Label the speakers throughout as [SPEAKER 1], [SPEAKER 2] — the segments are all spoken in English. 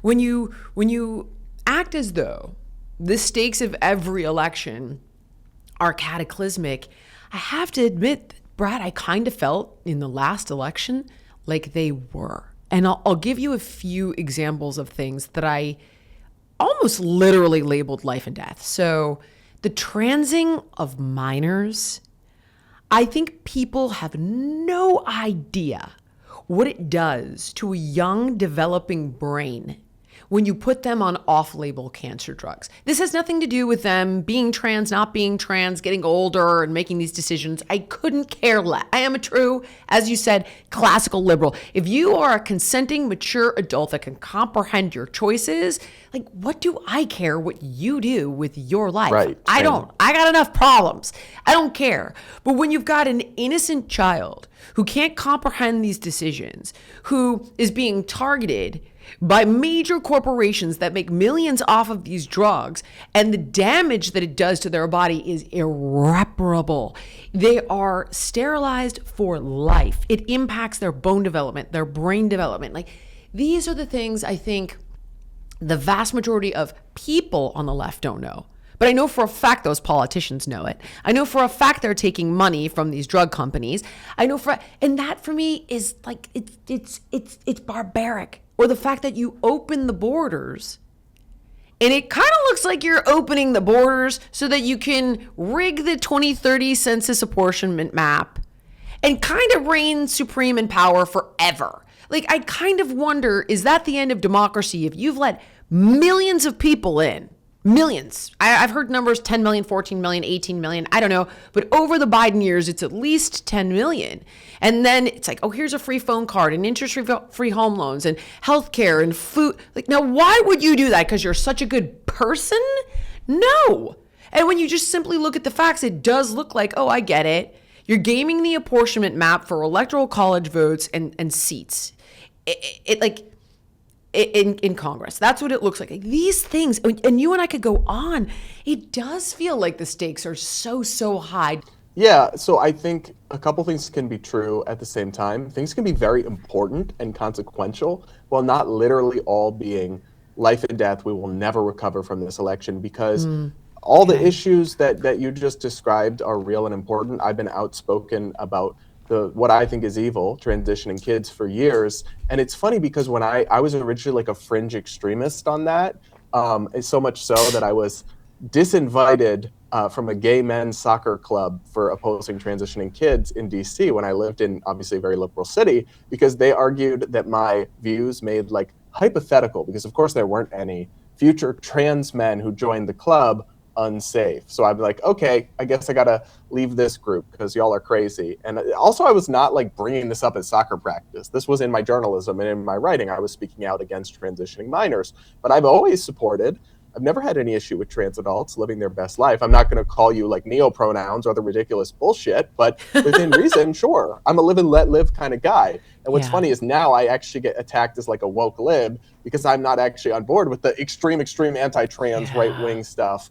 [SPEAKER 1] When you act as though the stakes of every election are cataclysmic, I have to admit, Brad, I kind of felt in the last election like they were. And I'll give you a few examples of things that I almost literally labeled life and death. So the transing of minors, I think people have no idea what it does to a young developing brain when you put them on off-label cancer drugs. This has nothing to do with them being trans, not being trans, getting older and making these decisions. I couldn't care less. I am a true, as you said, classical liberal. If you are a consenting, mature adult that can comprehend your choices, like, what do I care what you do with your life?
[SPEAKER 2] Right.
[SPEAKER 1] I don't. I got enough problems. I don't care. But when you've got an innocent child who can't comprehend these decisions, who is being targeted by major corporations that make millions off of these drugs, and the damage that it does to their body is irreparable. They are sterilized for life. It impacts their bone development, their brain development. Like, these are the things I think the vast majority of people on the left don't know. But I know for a fact those politicians know it. I know for a fact they're taking money from these drug companies. And that for me is like, it's barbaric. Or the fact that you open the borders, and it kind of looks like you're opening the borders so that you can rig the 2030 census apportionment map and kind of reign supreme in power forever. Like, I kind of wonder, is that the end of democracy if you've let millions of people in? Millions. I've heard numbers 10 million, 14 million, 18 million. I don't know. But over the Biden years, it's at least 10 million. And then it's like, oh, here's a free phone card and interest-free home loans and healthcare and food. Like, now, why would you do that? Because you're such a good person? No. And when you just simply look at the facts, it does look like, oh, I get it. You're gaming the apportionment map for electoral college votes and seats. In Congress. That's what it looks like. These things, and you and I could go on. It does feel like the stakes are so high.
[SPEAKER 2] Yeah, so I think a couple things can be true at the same time. Things can be very important and consequential, while not literally all being life and death. We will never recover from this election because all the issues that you just described are real and important. I've been outspoken about what I think is evil, transitioning kids, for years. And it's funny because when I was originally like a fringe extremist on that, so much so that I was disinvited from a gay men's soccer club for opposing transitioning kids in DC when I lived in obviously a very liberal city, because they argued that my views made like hypothetical, because of course there weren't any future trans men who joined the club, unsafe. So I'd be like, okay, I guess I gotta leave this group because y'all are crazy. And also, I was not like bringing this up at soccer practice. This was in my journalism and in my writing. I was speaking out against transitioning minors. But I've always supported, I've never had any issue with trans adults living their best life. I'm not going to call you like neo-pronouns or other ridiculous bullshit, but within reason, sure. I'm a live and let live kind of guy. And what's funny is now I actually get attacked as like a woke lib because I'm not actually on board with the extreme anti-trans right-wing stuff.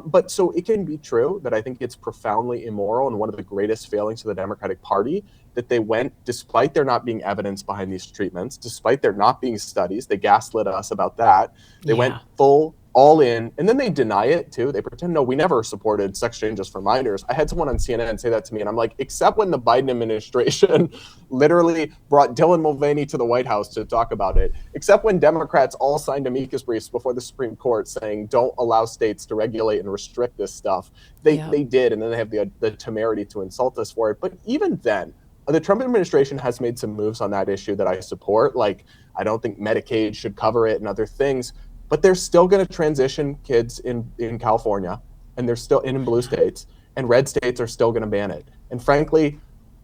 [SPEAKER 2] But so it can be true that I think it's profoundly immoral and one of the greatest failings of the Democratic Party that they went, despite there not being evidence behind these treatments, despite there not being studies, they gaslit us about that. They went full all in, and then they deny it too. They pretend, no, we never supported sex changes for minors. I had someone on CNN say that to me, and I'm like, except when the Biden administration literally brought Dylan Mulvaney to the White House to talk about it, except when Democrats all signed amicus briefs before the Supreme Court saying, don't allow states to regulate and restrict this stuff. They did, and then they have the temerity to insult us for it. But even then, the Trump administration has made some moves on that issue that I support. Like, I don't think Medicaid should cover it and other things. But they're still going to transition kids in California, and they're still in blue states, and red states are still going to ban it. And frankly,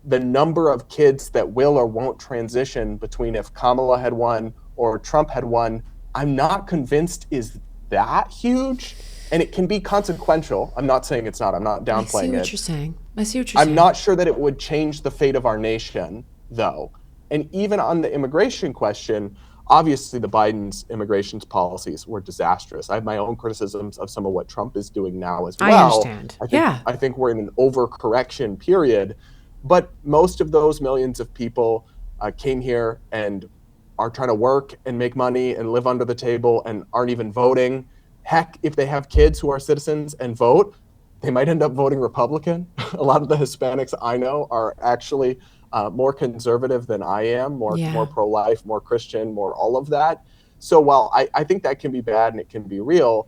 [SPEAKER 2] the number of kids that will or won't transition between if Kamala had won or Trump had won, I'm not convinced is that huge. And it can be consequential. I'm not saying it's not. I'm not downplaying it.
[SPEAKER 1] I see what you're saying.
[SPEAKER 2] I'm not sure that it would change the fate of our nation, though. And even on the immigration question, obviously, the Biden's immigration policies were disastrous. I have my own criticisms of some of what Trump is doing now as well.
[SPEAKER 1] I understand.
[SPEAKER 2] I think we're in an overcorrection period. But most of those millions of people came here and are trying to work and make money and live under the table and aren't even voting. Heck, if they have kids who are citizens and vote, they might end up voting Republican. A lot of the Hispanics I know are actually more conservative than I am, more
[SPEAKER 1] Yeah.
[SPEAKER 2] pro-life, more Christian, more all of that. So while I think that can be bad and it can be real,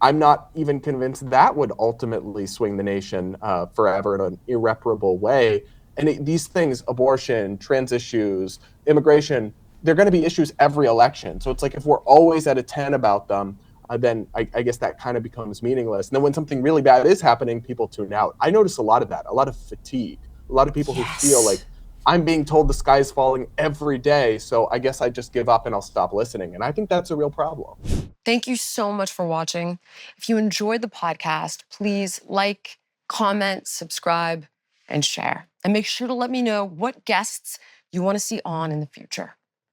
[SPEAKER 2] I'm not even convinced that would ultimately swing the nation forever in an irreparable way. And these things, abortion, trans issues, immigration, they're going to be issues every election. So it's like if we're always at a 10 about them, then I guess that kind of becomes meaningless. And then when something really bad is happening, people tune out. I notice a lot of that, a lot of fatigue, a lot of people who feel like
[SPEAKER 1] Yes.
[SPEAKER 2] I'm being told the sky is falling every day. So I guess I just give up and I'll stop listening. And I think that's a real problem.
[SPEAKER 3] Thank you so much for watching. If you enjoyed the podcast, please like, comment, subscribe, and share. And make sure to let me know what guests you want to see on in the future.